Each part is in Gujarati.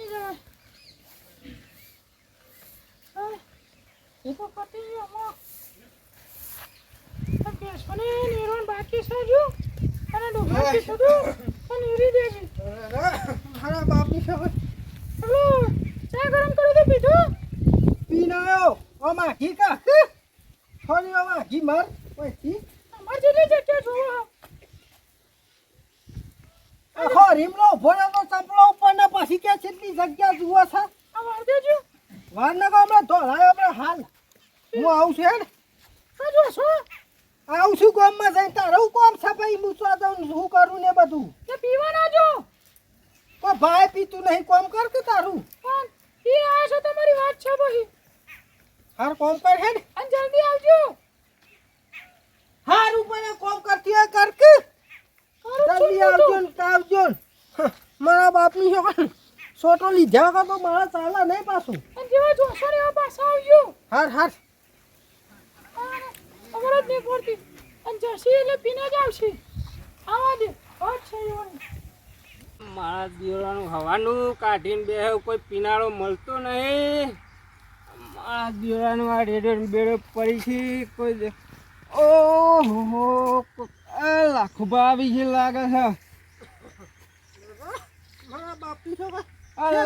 નહીં જાય. એ તો પતી ગયો હમણાં. બેસવાને નિરોન બાકી છે જો. અને ડોગા પીધું તો નીરી દેવી. મારા બાપની સગર હલો ચા ગરમ કરી દે પીધું. પીને આવ્યો ઓ માખી કા છોરી ઓ માખી માર પછી અમાર જેટલી જગ્યા જોવો. આખો રીમલો ભોળો તો ચંપલો ઉપર ને પછી કે કેટલી જગ્યા જુઓ છે આ વાર દેજો. વાર ને હમણાં ધોળાયો આપણે હાલ હું આવું છું હેડ કાજો છો આવું છું ગામમાં જઈને તારું કોમ છે ભાઈ મૂચવા દઉં શું કરું ને બધું કે પીવા ના જો. કોઈ ભાઈ પીતું નહીં કોમ કર કે તારું પણ પી આયા છો તમારી વાત છે ભાઈ. હાર કોમ કર હેડ અને જલ્દી આવજો. હાર ઉપર કોમ કરતી હોય કર કે જલ્દી આવજો ને આવજો ને. મારા બાપની છોકર સોટો લીધા વગર તો મારા ચાલે નહીં પાછું અને જેવા જોશો ને એવા પાછા આવજો. હાર હાર ખબર જ નહીં પડતી. અને જશી એટલે પીને જ આવશે. આવા દે વાત છે એવાની. મારા દીવડાનું હવાનું કાઢીને બે કોઈ પીનારો મળતો નહીં. મારા દીવડાનું આ રેડો બેડો પડી છે કોઈ ઓહો લાખુબા આવી છે લાગે છે. મારા બાપની છોકર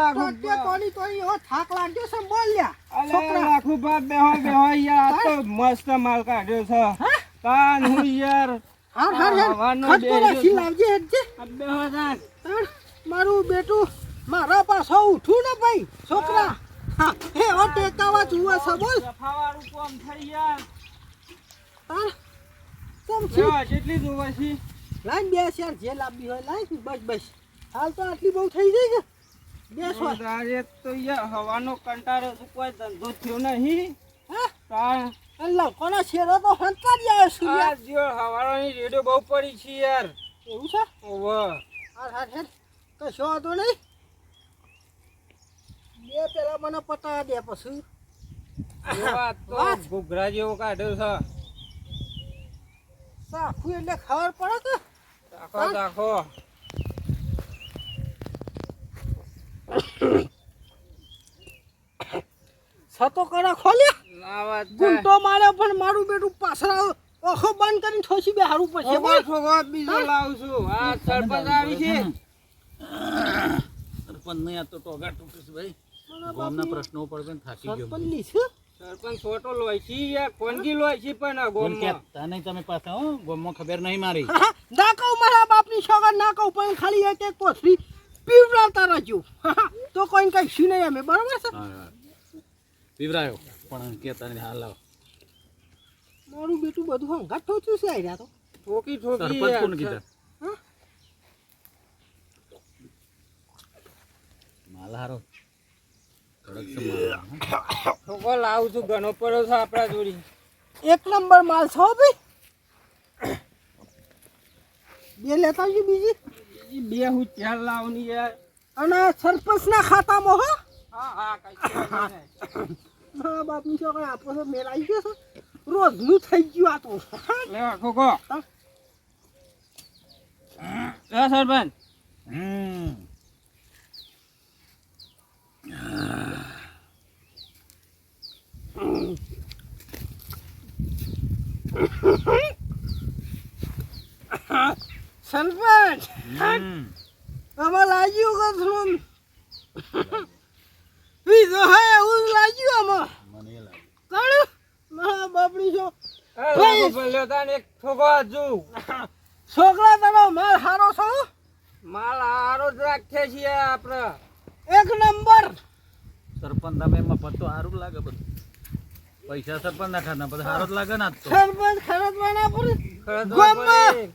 લાખુબા કોની તો એવો થાક લાગ્યો છે બોલ લ્યા અલે લાખુબા બેહો યાર આ તો મસ્ત માલ કાઢ્યો છે. કાન હું યાર હાર હાર હવાનો ખર્ચો રાખી લાવજે હેડજે બેહો તાન મારું બેટું મારા પાછો ઉઠું ને ભાઈ છોકરા હા હે ઓ ટેકાવા જુઓ છે બોલ સફાવાળું કોમ થઈ યાર. તાર કેમ છે બેહો કેટલી જોવે છે લાઈન બેસ યાર જે લાંબી હોય લાઈન બસ બસ હાલ તો આટલી બહુ થઈ જાય છે બેસો આજે તો યાર હવાનો કંટાળો તો કોઈ ધંધો થયો નહીં. હા તાણ અલ્લા કોના શેરો તો હંતાડી આવે છે આ યાર દિયો હવારોની રેડિયો બહુ પડી છે યાર. એવું છે ઓવે હાર હાર હેડ કશો વાંધો નહીં બે પેલા મને પટાવા દે પછી એવા તો વાત. ઘૂઘરા જેવો કાઢ્યો છે. સાખું એટલે ખબર પડે કે દાખો દાખો છતો કડા ખોલ્યા ના વાત ગુંટો માર્યો પણ મારું બેટું પાછળ ઓખો બંધ કરીને ઠોસી બે હારું પડશે બોલ છોકરો બીજો લાવું છું. આ સરપંચ આવી છે. સરપંચ નહીં આ તો ટોગા તૂટીશ ભાઈ ગામના પ્રશ્નો ઉપર પણ થાકી ગયો સરપંચ ની છે સરપંચ છોટો લોય છે યાર કોનગી લોય છે પણ આ ગોમમાં તને તમે પાછા હો ગામમાં ખબર નહીં મારી ના કહું મારા બાપની છોકર ના કહું પણ ખાલી એક એક કોથળી પીવડાવતા રહેજો તો કોઈ કહીશું નહીં અમે બરાબર છે પીવરાયો પણ કહેતા નહીં હાલ આવો મારું બેટું બધું હંગાત ઠોચ્યું છે આયરા તો ઠોકી ઠોકી સરપંચ યાર. કોણ કીધા માલ હારો કડક છે માલ છોકરો લાવું છું ઘણો પડ્યો છે આપણા જોડી. એક નંબર માલ છો ભાઈ બે લેતા આવજો બીજી બીજી બે હું ચાર લાવની યાર. અને સરપંચના ખાતામાં હો હા હા કઈ વાંધો નહીં. મારા બાપની છોકર આપો તો મેળ આવી ગયો છે રોજનું થઈ ગયું આ તો લે ખોખો લે સરપંચ સરપંચ આમાં લાગ્યું કે થોડું બીજો હે એવું જ લાગ્યું આમાં મને એ લાગે કાઢું મારા બાપની છો લાખો ભલ્યો તાન એક ઠોકો હજુ છોકરા તારો માલ હારો છો માલ હારો જ રાખીએ છીએ આપણે. એક નંબર સરપંચ તમે એમાં પત્તો સારું લાગે બધું પૈસા સરપંચ ના ખાતા પછી સારો જ લાગે ને આજ તો સરપંચ ખરજવાના પર ખરજવા ગામમાં પડી.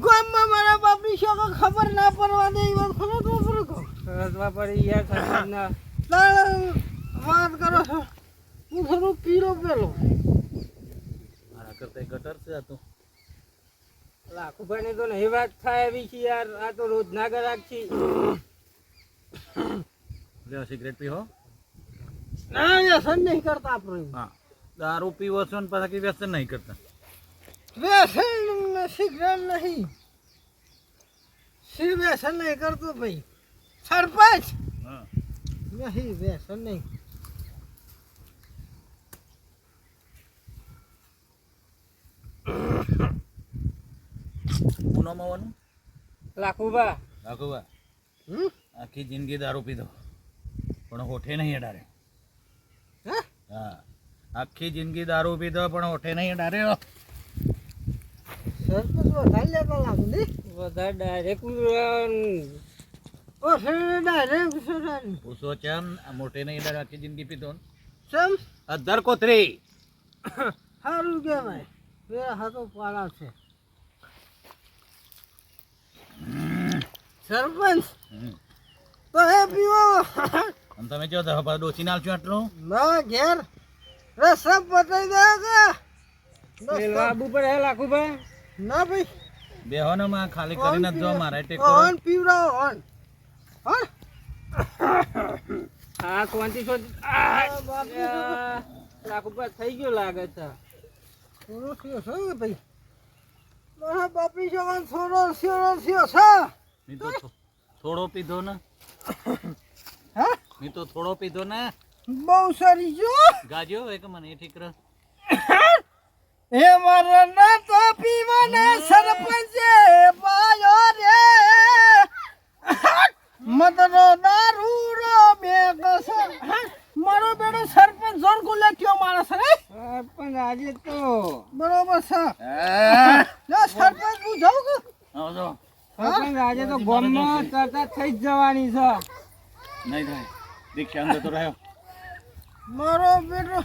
ગામમાં મારા બાપની છોકર ખબર ના પડવા દે એ વાત ખરજવા પર કહો ખરજવા પડી યાર સરપંચના. વાત કરો છો હું થોડું પીરો પેલો મારા કરતા ગટર છે આ તો લાખુભાઈ ને તો નહીં વાત થાય એવી છે યાર. આ તો રોજ ના ગરાક છે. લ્યો સિગરેટ પીવો ના વ્યસન નહીં કરતા આપણે હા દારૂ પીવો છો ને પાછા કઈ વ્યસન નહીં કરતા વ્યસન સિગરેટ નહીં વ્યસન નહીં કરતો ભાઈ સરપંચ હા નહીં વ્યસન નહીં. હું નામ આવવાનું લાખુબા રાખોબા હમ? આખી જિંદગી દારૂ પીધો પણ હોઠે નહીં અડારે. હે? હા, આખી જિંદગી દારૂ પીધો પણ હોઠે નહીં અડારે. સરપંચ વધારે લેતા લાગુ ને. વધારે ડાયરેક્ટ ઓ ડાયરેક્ટ સર પૂછો ચમ આ મોઢે નહીં અડારે આખી જિંદગી પીધો સમ અધર કોથરી. સારું કહેવાય. બે હાથો પાડા છે. સરપંચ હમ. તો હે પીવો અને તમે જો તો હવે ડોસી નાલ છો આટલું ના ઘેર રે સબ બતાવી દે કે બાબુ પર હે લાખુબા ના ભાઈ બેહો ને માં ખાલી કરીને જ જો મારા ટેકો ઓન પીવડાવો ઓન હા હા કોંતી લાખુબા થઈ ગયો લાગે છે થોડો થયો છે ભાઈ મારા બાપી જવાન થોડો થયો છે મેં તો થોડો પીધો ને હા મેં તો થોડો પીધો ને બહુ સારી જો ગાજ્યો એક મને એ ઠીક રહ. હે મારા ના તો પીવાના સરપંચે પાયો રે મતનો દારૂ રો બેગસ મારો બેડો સરપંચ જોર ગુલે કયો માણસ રે પણ આજે તો બરોબર છે લે સરપંચ હું જાઉં કે આવજો પણ આજે તો ગોમમાં ચર્ચા થઈ જ જવાની છે નહીં થાય દીક્ષા અંદર તો રહ્યો મારો બેડો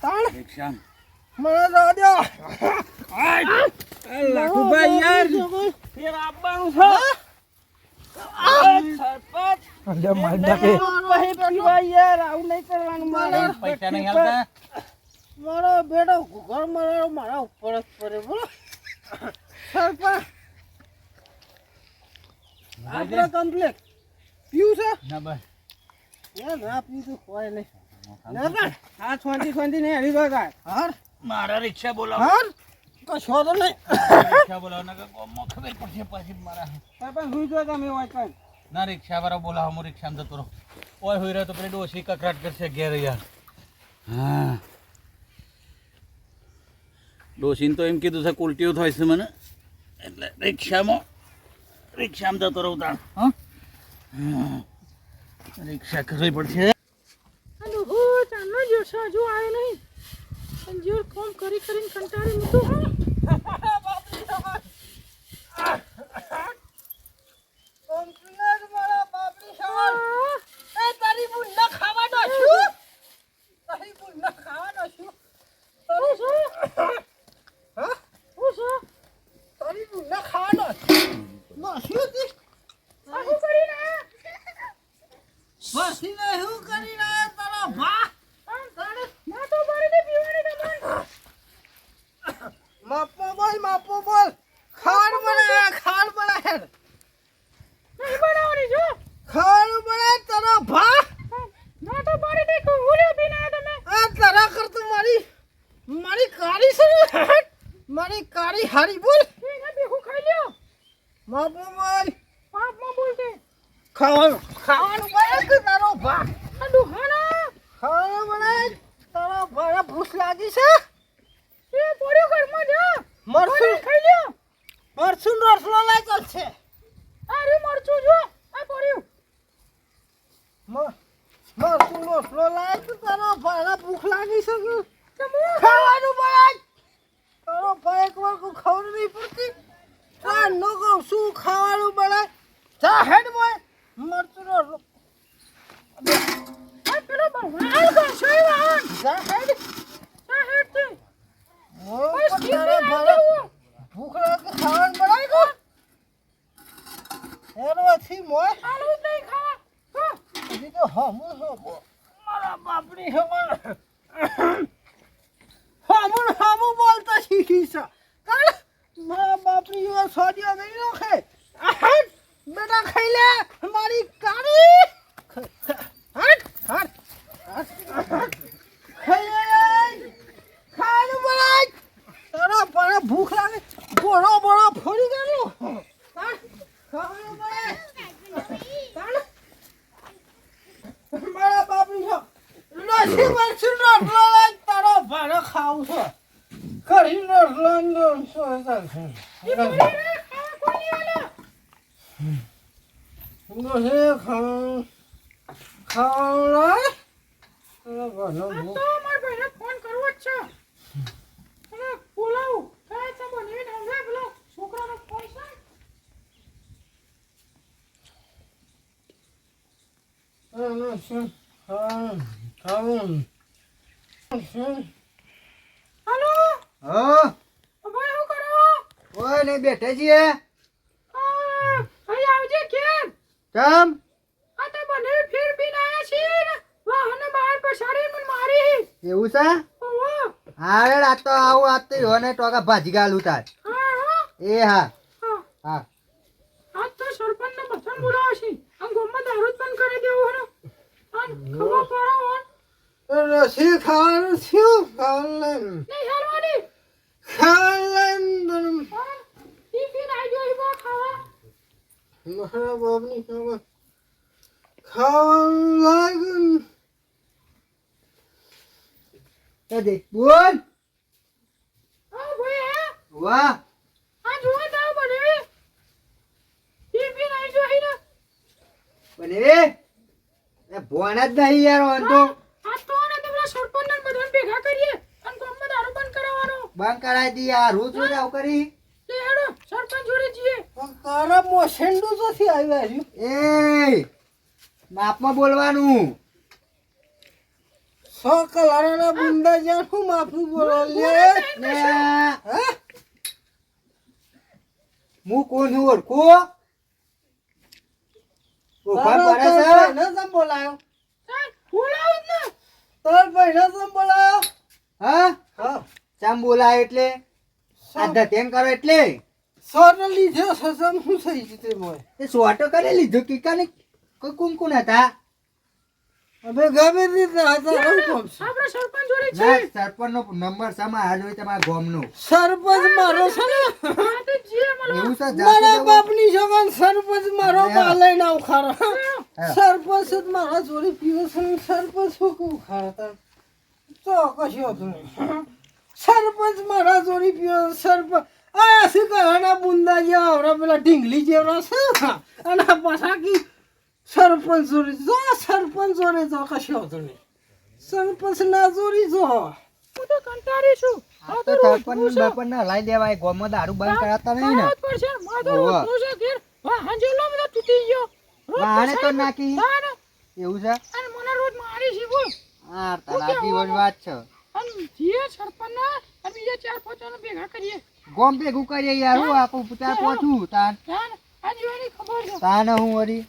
તાણ દીક્ષા મને દાદા લાખુબા યાર ફેર આપવાનું છે સરપંચ અલ્યા મારડા કે પછી પીવા યાર આવું નહીં કરવાનું મારે પૈસા નહીં હાલતા મારો બેડો ઘર મારા ઉપર જ પડે બોલો સરપંચ આપણે કમ્પ્લીટ પીવું છે ના બસ એ ના પીવું હોય નહીં હા છોંતી ને હરી ગયો હાર મારા રિક્ષા બોલાવો હાર કશો તો નહીં રિક્ષા બોલાવો ને ગોમમાં ખબર પડશે પછી મારા સરપંચ સુઈ જો તમે હોય કઈ ના રિક્ષા વાળો બોલાવો હું રિક્ષામાં જતો રહું ઓય હોઈ રહ્યો તો પેલી ડોસી કકરાટ કરશે ઘેર યાર હા ડોસીને તો એમ કીધું છે ઉલટીઓ થાય છે મને એટલે રિક્ષામાં જતો રહું તાણ હા રિક્ષા કરવી પડશે અને હો ચાલો જો હજુ આવ્યો નહીં અને જો ફોન કરીને કંટાળી મૂકું કમ્પ્લીટ મારા બાપની સવાલ એ તારી બુન્ના ખાવાનો છું તારી બુન્ના ખાવાનો છું હા તારી બુન્ના ખાવાનો ના શું તી આવું કરીને બસીને શું કરી રહ્યા તારા ભા ના તો મારે તે પીવાની તમને માપો બોલ ખાડ બનાય નહીં બનાવવાની જો ખાડ બનાય તારા ભા ના તો મારે તે ઉલ્યો પીને આયા તમે આ તારા કરતું મારી કાળી છે મારી કાળી હારી બોલ એના બેહુ ખાઈ લ્યો માપો બોલ પાપમાં બોલતે ખાવાનું બનાય કે તારો ભા આડુ હાના ખાવાનું બનાય તારો ભા ભૂખ લાગી છે એ પડ્યો ઘરમાં જા મરસું ખાઈ લ્યો મરસું રસલો લાય ચાલશે આ રે મરચું જો આ પડ્યું મરસું રસલો લાય તો તારો ભા ભૂખ લાગી છે કે તમે ખાવાનું બનાય તારો ભા એક વાર કો ખબર નહીં પડતી આ નો કહું શું ખાવાનું બનાય જા હેડ બોય મરસું રસલો આ પેલો બવાલ કા છે વાહન જા હેડ આ હેડતે ઓ બસ તારો ભા ભૂખ લાગે ખાવાનું બનાય કો એરવાથી મોય આલુ નહીં ખાવા હજી તો હમું મારા બાપની હમણ હમું બોલતા શીખી છે કાળ મારા બાપની યુવા સોડિયા નહીં રોખે બેટા ખાઈ લે મારી કાળી હટ ખાઈ લે ખાવાનું બનાય તારા પણ ભૂખ લાગે બોળો ફોડી ગયેલો ખાવાનું બનાય પછી પછી રોટલો લાગ તારો ભાડો ખાવું છે કરી રોટલો ને શું ચાલશે ફોન કરવો જ છે અને બોલાવું કાંઈ તો બનાવીને હમણાં પેલો છોકરાનો ફોન છે હાલો હા ભાઈ શું કરો ઓય નહીં બેઠે છીએ અહીં આવજે કેમ કેમ આ તો બને ફેર પીને આયા છીએ ને વાહને બહાર પછાડી મને મારી એવું છે ઓહો હા આ તો આવું આ તો યોને ટોકા ભાજી ગાલું તાર હા એ હા હા હા આજ તો સરપંચને બધાને બોલાવે છે આમ ગામમાં દારૂ જ બંધ કરી દેવો હનો આમ ખબર પડો હોન રસી ખાવાનું શું ખાવાનું નહીં હાલવાની ખાવાનું ટિફિન આવી ગયો બા ખાવા મારા બાપની ખબર ખાવાનું લાગ્યું દે બોલ આ ભાઈ હે વાહ આ જોવા દાવ બને ટિફિન આવી ગયો હે ને બને એ ભોણા જ નહીં યાર ઓન તો આ તો ને તમે સરપંચને બધાને ભેગા કરીએ અને ગામમાં દારૂ બંધ કરાવવાનો બંધ કરાવી દી યાર રોજ રોજ આવું કરી લે હેડો સરપંચ જોડે જઈએ તારા મોસેન્ડું નથી આવ્યા છે એ માપમાં બોલવાનું સો કલાના બુંદા જ્યાં શું માફું બોલો લે હું કોણ છું ઓળખો ઓળખાણ પડે છે ન બોલાયો બોલાવો જ ને તાર ભાઈને કેમ બોલાયો હા હા કેમ બોલાયો એટલે આધા તેમ કરો એટલે સોટ લીધો સસમ હું થઈ જીતે મોય એ સોટો કરે લીધો કીકાને કોઈ કુમકુન હતા હવે ગમે તે હતા કોમ આપણે સરપંચ જોડે ના છીએ સરપંચનો નંબર સમા આ જોઈ તમારા ગામનો સરપંચ મારો છે ને હા તો જીએ મને એવું છે મારા બાપની છોકન સરપંચ મારો પાલઈ ના ઉખારો સરપંચ જ મારા જોડે પીવો છે સરપંચ શું કહું ખાતા તો કશું હતું નહીં સરપંચ મારા જોડી પીવો સરપંચ આ શું કહેવાના બુંદા જેવા આવડા પેલા ઢીંગલી જેવડા છે અને પાછા કી સરપંચ જોડી જો સરપંચ જોડે જો કશું હતું નહીં સરપંચ ના જોડી જો હું તો કંટાળી છું આ તો સરપંચ બાપને હલાઈ દેવાય ગોમાં દારૂ બંધ કરાતા નહીં ને આવત પડશે માધો ઉઠું છે ઘેર વાહ હંજેલો બધો તૂટી ગયો વાહણે તો નાખી એવું છે અને મને રોજ મારી છે બોલ હા તારા જીવન વાત છે અને જીએ સરપંચ ના અને બીજા ચાર પાંચ જણા ભેગા કરીએ ગોમ ભેગું કરીએ યાર હું આખું ચાર પહોંચું તાન ધ્યાન આ જીવાની ખબર છે તાન હું વળી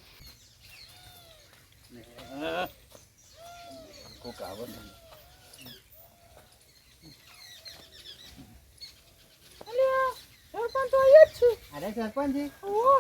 અલ્યા સરપંચ તો અહીંયા જ છે અરે સરપંચજી ઓહો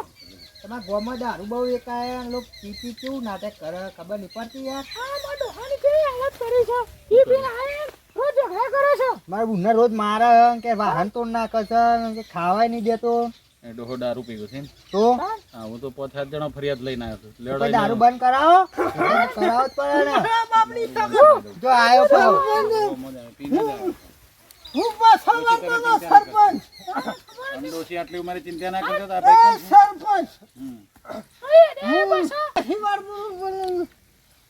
તમારા ગોમાં દારૂ બહુ એકાય લોક પીપી કેવું નાટક કરે ખબર નહીં પડતી યાર આ મારો હાની કેવી હાલત કરી છે ઈ પીને આયે રોજ ઝઘડા કરે છે મારા બુના રોજ મારે કે વાહન તોડ નાખે છે કે ખાવાય નહીં દેતો એ ડોહો દારૂ પીવો છે ને? તો હા હું તો 5-7 જણા ફરિયાદ લઈને આવ્યો છું લેવડો કોઈ દારૂ બંધ કરાવો કરાવો જ પડે ને જો આયો પાવ હું પાછો લાગતો તો સરપંચ અંડોશી આટલી ઉંમરે ચિંતા ના કરજો તો આ ભાઈ કોણ છે? સરપંચ હમ. એ પાછા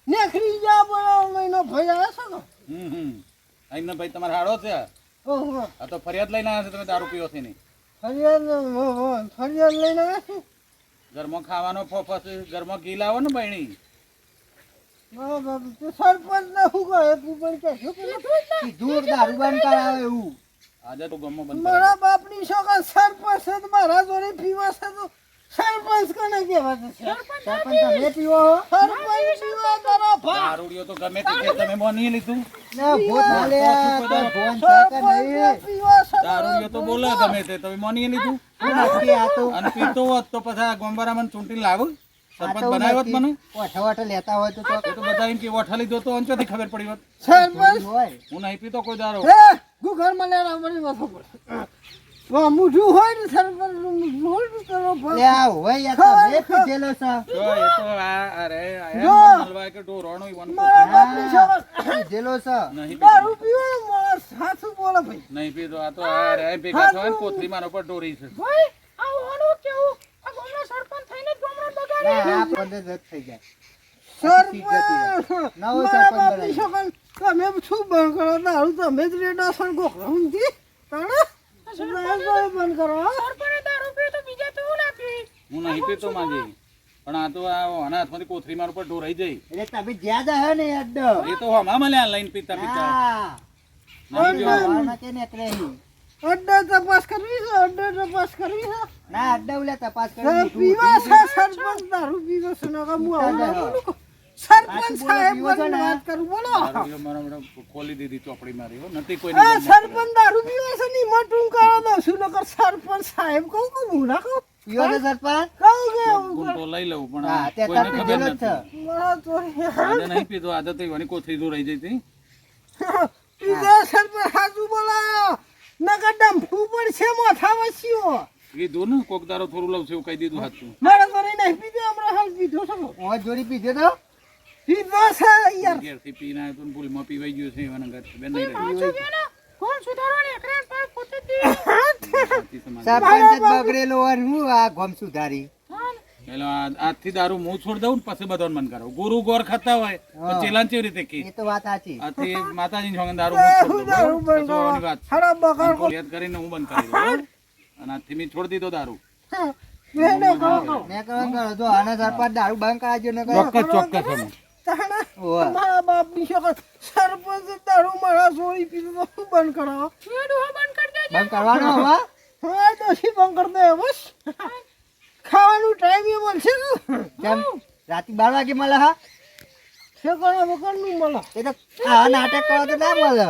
નેખરી જા બોલો મહિનો ભયા છે ને અહીંનો ભાઈ તમારો હાડો છે ઓહો આ તો ફરિયાદ લઈને આવ્યા છે તમે દારૂ પીવો છે નહીં ફરિયાદ લઈને આવ્યા ઘરમાં ખાવાનો ફોફો છે ઘરમાં ઘી લાવો ને બહેણી સરપંચ ને શું કહે તું પણ કે કીધું દારૂ બંધ કરાવે એવું આજે તો ગમો બંધ મારા બાપની છોકરા સરપંચ છે તો મારા જોડે પીવા છે તો સરપંચ કોને કહેવા છે સરપંચ તમે પીવો હો સરપંચ પીવા તારો ભા દારૂડિયો તો ગમે તે છે તમે મોની લીધું ના ભૂત બોલે તો ફોન સાકા નહીં પીવા છે દારૂડિયો તો બોલે ગમે તે તમે મોની લીધું નથી આ તો અને પીતો હોત તો પછી આ ગોંબારા મને ચૂંટી લાવું સરપંચ બનાવ્યો મને ઓઠા લેતા હોય તો એ તો બધા એમ કે ઓઠા લીધો તો અંચોથી ખબર પડી હોત સરપંચ હોય હું નહીં પીતો કોઈ દારૂ હે ઘર માં લેવા મને વાસો પડે વાહ મુઠું હોય ને સરપંચ મુઠું હોય ને કરો હવે આ હોય યાર તમે પીધેલો છે જો એ તો આ અરે જો. આયા મલવા કે ઢોરાણું ઈવન મારા બાપની છોકર પીધેલો છે નહીં દારૂ પીધો પીવો માણસ સાચું બોલે ભાઈ નહીં પીધો આ તો આ રે ભેગા થવા ને કોથળી મારો પર ઢોરી છે ભાઈ આ ઓનું કેવું આ ગામના સરપંચ થઈને જ ગામડા બગાડે ના આ પંદર રદ થઈ જાય સરપંચ નવો મારા સરપંચ બાપની બનાવી. છોકર તમે શું બંધ કરો દારૂ તમે જ રેડા સણ ગોખલો ઊંધી તાણે બંધ કરો સરપંચે દારૂ પીએ તો બીજા તો ના પીએ હું નહીં પીતો માંગી પણ આ તો આ આના હાથમાંથી કોથળી મારો પર ઢોરાઈ જાય એટલે તમે જ્યાં હે ને અડ્ડો એ તો હમા મળ્યા લઈને પીતા પીતા હા નહીં પીવો. વાળના કે નીકળે નહીં. અડ્ડે તપાસ કરવી છે અડ્ડે તપાસ કરવી છે ના અડ્ડા ઉલે તપાસ કરી હવે પીવા છે સરપંચ દારૂ પીવો છે નકર હું આવું ના બોલું કો. સરપંચ સાહેબ બંને વાત કરું બોલો દારૂ પીવો મારા બધા ખોલી દીધી ચોપડી મારી હો નથી કોઈ આ સરપંચ દારૂ પીવો છે ની મટું કરો દઉં છું નકર સરપંચ સાહેબ કહું કે હું ના કહું પીવો છે સરપંચ કહું કે એવું ગુણ તો લઈ લઉં પણ હા તે કોઈને તમે ખબર પીધેલો જ છે નથી મારા તો આને નહીં પીધો આદત એવાની કોથળી દોરાઈ જઈ હતી પીધો સરપંચ હાજુ બોલાયો નકર ડંફું પડશે મોથા વસ્યો કીધું ને કોક દારો થોડું લઉં છે એવું કહી દીધું હાથું મારા તો નહીં પીધો હમણાં હાલ પીધો છે ઓય જોડી પીધો તો પીધો છે યાર ઘેરથી પીને આવ્યો તો ને ભૂલમાં પીવાઈ ગયું છે એવાના ઘર બેન નહીં રહી પાછું કે ને કોણ સુધારવાની એકરાન પર પોતે જ સાચી સમાજ. સરપંચ જ બગડેલો હોય ને હું આ ગોમ સુધારી પેલો આજથી દારૂ હું છોડી દઉં ને પછી બધાને મન કરાવું ગુરુ ગોર ખાતા હોય તો ચેલાન કેવી રીતે કી એ તો વાત સાચી આથી માતાજીની છોકરાને દારૂ હું છોડી દઉં દારૂ બરાબર? બંધ પછી આવવાની વાત છે. હરા બગાડ અને યાદ કરીને હું બંધ કરી દઉં બરાબર? અને આજથી મેં છોડી દીધો દારૂ મેને કહો મેં કરો કરો જો આના સરપંચ દારૂ બંધ કરાવજો ને ચોક્કસ ચોક્કસ અમે તાણા ઓય. મારા બાપની છોકર સરપંચ દારૂ મારા સોળી પીધો તો શું બંધ કરાવો મેડું બંધ કરી દેજો બંધ કરવાનો હવે હા દોશી બંધ કરી દે બસ ખાવાનું ટાઈમ એ મળશે ને કેમ રાતે 12 વાગે મળે હા ઠેકાણા વગરનું મળે એ તો આ નાટક કરો તો ના મળે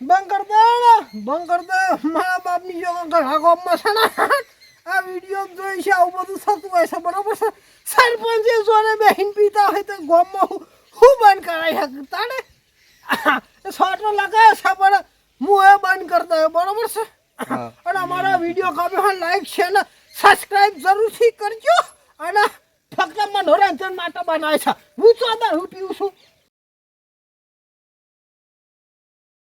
બંધ કરી દે ને બંધ કરી દે મારા બાપની છોકર ઘણા ગામમાં છે ને આ વિડીયો જોઈ છે આવું બધું થતું હોય છે બરોબર છે સરપંચે જોને બેહીન પીતા હોય તો ગામમાં હું બંધ કરાવી શકું તાણે સોટો લગાવે છે પણ હું એ બંધ કરતો હોય બરોબર છે હા. અને અમારા વિડીયો ગમે હોય લાઈક છે ને સબસ્ક્રાઇબ જરૂરથી કરજો અને ફક્ત મનોરંજન માટે બનાવે છે હું તો દારૂ પીવું છું